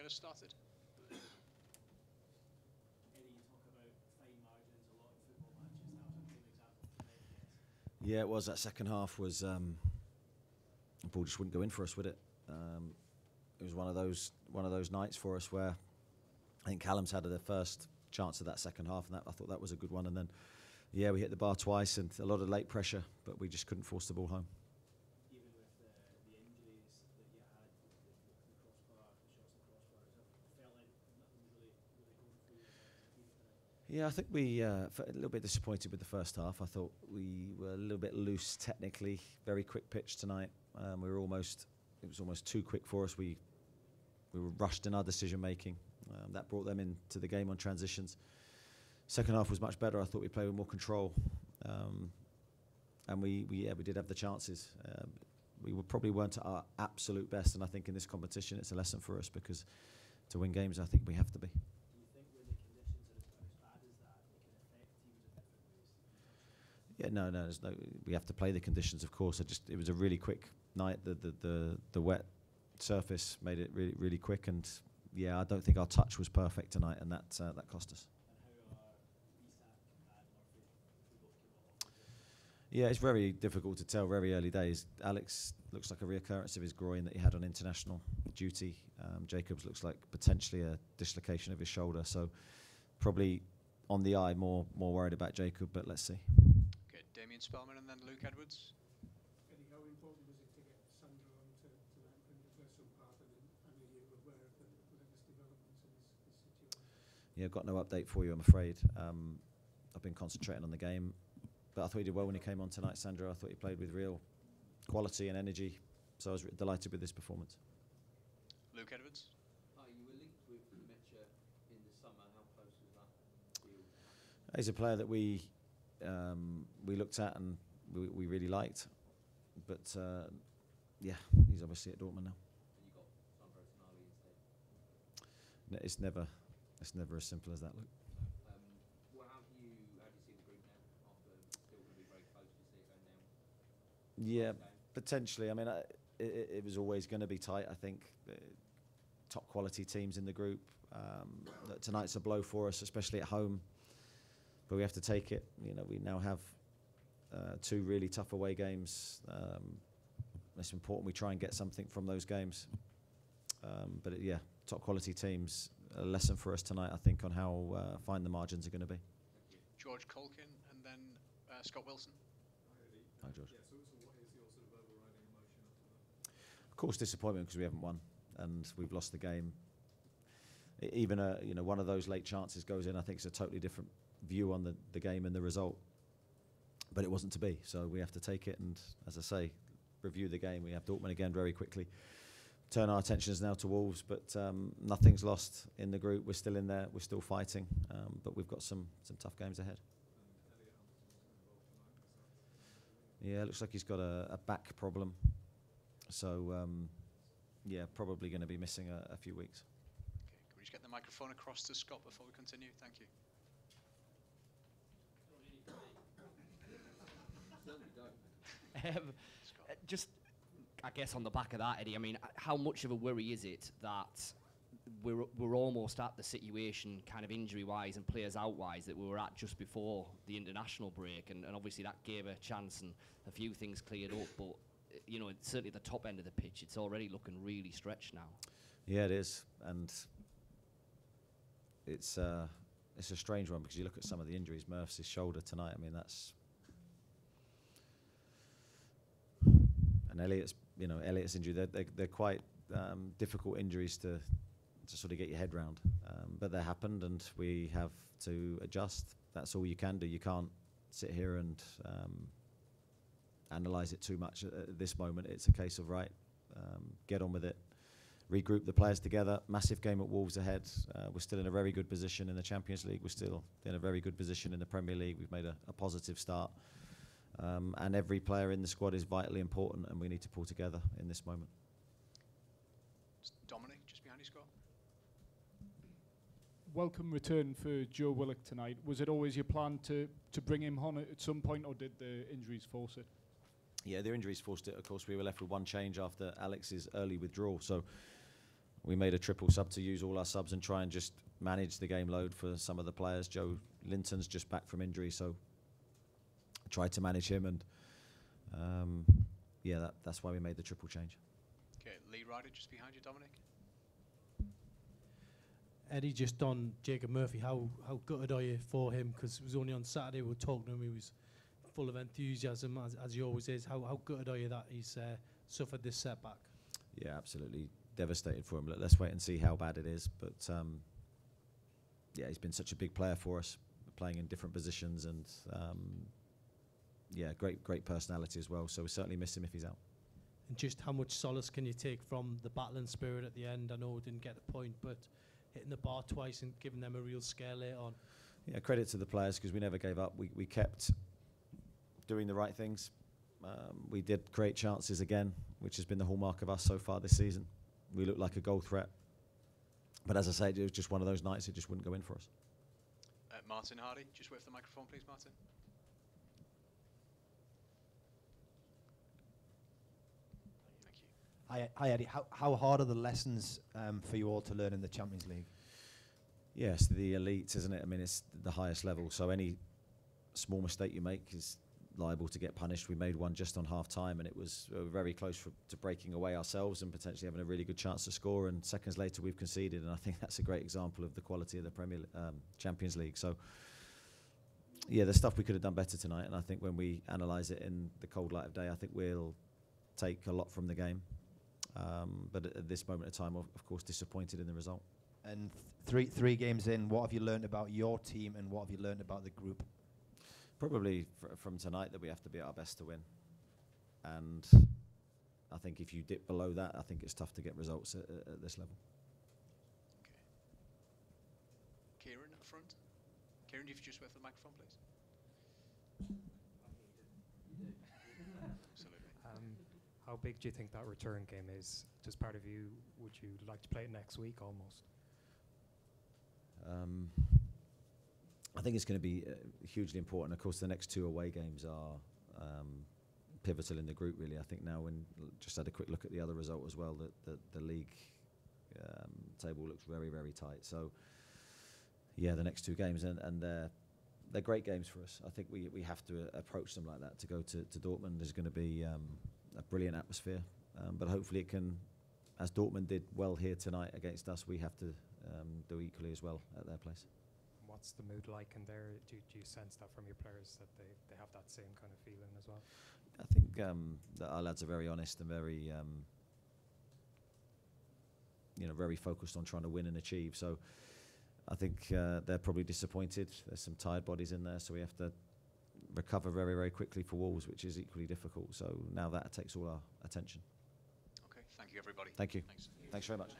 get us started. Eddie, you talk about fine margins a lot in football matches. That was a good example tonight, I guess. Yeah, it was. That second half was the ball just wouldn't go in for us, would it? It was one of those nights for us where I think Callum's had their first chance of that second half, and I thought that was a good one. And then, yeah, we hit the bar twice and a lot of late pressure, but we just couldn't force the ball home. Even with the injuries that you had, the crossbar, the shots at the crossbar, it felt like nothing was really going for you as a team tonight. Yeah, I think we a little bit disappointed with the first half. I thought we were a little bit loose technically. Very quick pitch tonight. It was almost too quick for us. We were rushed in our decision making. That brought them into the game on transitions. Second half was much better. I thought we played with more control, and we did have the chances. We probably weren't at our absolute best, and I think in this competition it's a lesson for us because to win games I think we have to be. Do you think when the conditions are as bad as that, it can affect teams in different ways? Yeah, we have to play the conditions, of course. It was a really quick night. The wet surface made it really, really quick, and yeah, I don't think our touch was perfect tonight, and that cost us. And how are Isak and Murphy, who both came off? Yeah, it's very difficult to tell. Very early days. Alex looks like a reoccurrence of his groin that he had on international duty. Jacobs looks like potentially a dislocation of his shoulder. So probably on the eye, more worried about Jacob, but let's see. Okay, Damien Spellman and then Luke Edwards. Eddie, how important was it to get Sandro onto that universal part? And I know you were aware of the latest developments in his situation. Yeah, got no update for you, I'm afraid. I've been concentrating on the game, but I thought he did well when he came on tonight, Sandro. I thought he played with real quality and energy, so I was delighted with this performance. Luke Edwards. You were linked with Mecha in the summer. How close was that deal? He's a player that we looked at and we really liked, but yeah, he's obviously at Dortmund now. And you got Sandro Tonali instead. It's never as simple as that, Luke. Well, how do you see the group now? After still going to be very close, do you see it going down? Yeah, potentially. I mean, it was always going to be tight. I think top quality teams in the group. Tonight's a blow for us, especially at home. But we have to take it. You know, we now have 2 really tough away games. It's important we try and get something from those games. But yeah, top quality teams. A lesson for us tonight, I think, on how fine the margins are going to be. George Colkin and then Scott Wilson. Hi, George. Yeah, so what is your sort of overriding emotion after that? Of course, disappointment because we haven't won and we've lost the game. Even one of those late chances goes in. I think it's a totally different view on the game and the result. But it wasn't to be, so we have to take it and, as I say, review the game. We have Dortmund again very quickly. Turn our attentions now to Wolves, but nothing's lost in the group. We're still in there. We're still fighting, but we've got some tough games ahead. Yeah, it looks like he's got a back problem. So, yeah, probably going to be missing a few weeks. Okay, can we just get the microphone across to Scott before we continue? Thank you. Just, I guess on the back of that, Eddie, I mean, how much of a worry is it that we're almost at the situation, kind of injury-wise and players out-wise, that we were at just before the international break, and obviously that gave a chance and a few things cleared up, but you know, certainly at the top end of the pitch, it's already looking really stretched now. Yeah, it is, and it's a strange one because you look at some of the injuries. Murph's shoulder tonight. I mean, that's. And Elliott's injury. They're quite difficult injuries to sort of get your head round. But they happened, and we have to adjust. That's all you can do. You can't sit here and analyse it too much at this moment. It's a case of get on with it. Regroup the players together. Massive game at Wolves ahead. We're still in a very good position in the Champions League. We're still in a very good position in the Premier League. We've made a positive start. And every player in the squad is vitally important, and we need to pull together in this moment. Dominic, just behind you, Scott. Welcome return for Joe Willock tonight. Was it always your plan to bring him on at some point, or did the injuries force it? Yeah, the injuries forced it. Of course, we were left with one change after Alex's early withdrawal. So we made a triple sub to use all our subs and try and just manage the game load for some of the players. Joe Linton's just back from injury, so I tried to manage him, and yeah, that's why we made the triple change. Okay, Lee Ryder just behind you, Dominic. Eddie, just on Jacob Murphy, how gutted are you for him? Because it was only on Saturday we were talking to him, he was full of enthusiasm, as he always is. How gutted are you that he's suffered this setback? Yeah, absolutely devastated for him. Let's wait and see how bad it is. But yeah, he's been such a big player for us, playing in different positions, and yeah, great personality as well. So we certainly miss him if he's out. And just how much solace can you take from the battling spirit at the end? I know we didn't get the point, but hitting the bar twice and giving them a real scare later on. Yeah, credit to the players, because we never gave up. We kept doing the right things. We did create chances again, which has been the hallmark of us so far this season. We looked like a goal threat. But as I said, it was just one of those nights it just wouldn't go in for us. Martin Hardy, just wait for the microphone, please, Martin. Thank you. Hi Eddie, how hard are the lessons for you all to learn in the Champions League? Yes, the elite, isn't it? I mean, it's the highest level, so any small mistake you make is liable to get punished. We made one just on half-time, and it was very close to breaking away ourselves and potentially having a really good chance to score, and seconds later we've conceded, and I think that's a great example of the quality of the Champions League. So, yeah, there's stuff we could have done better tonight, and I think when we analyse it in the cold light of day, I think we'll take a lot from the game. But at this moment in time, of course, disappointed in the result. And three games in, what have you learned about your team and what have you learned about the group? Probably from tonight that we have to be at our best to win. And I think if you dip below that, I think it's tough to get results at this level. Okay. Kieran at the front. Kieran, if you just wait for the microphone, please. Absolutely. How big do you think that return game is? Just part of you, would you like to play it next week almost? I think it's going to be hugely important. Of course, the next two away games are pivotal in the group, really. I think now, when just had a quick look at the other result as well, that the league table looks very, very tight. So, yeah, the next two games, and they're great games for us. I think we have to approach them like that. To go to Dortmund is going to be a brilliant atmosphere, but hopefully it can, as Dortmund did well here tonight against us, we have to do equally as well at their place. What's the mood like in there? Do you sense that from your players, that they have that same kind of feeling as well? I think that our lads are very honest and very very focused on trying to win and achieve. So I think they're probably disappointed. There's some tired bodies in there, so we have to recover very, very quickly for Wolves, which is equally difficult. So now that takes all our attention. Okay, thank you, everybody. Thank you. Thanks. Thanks very much.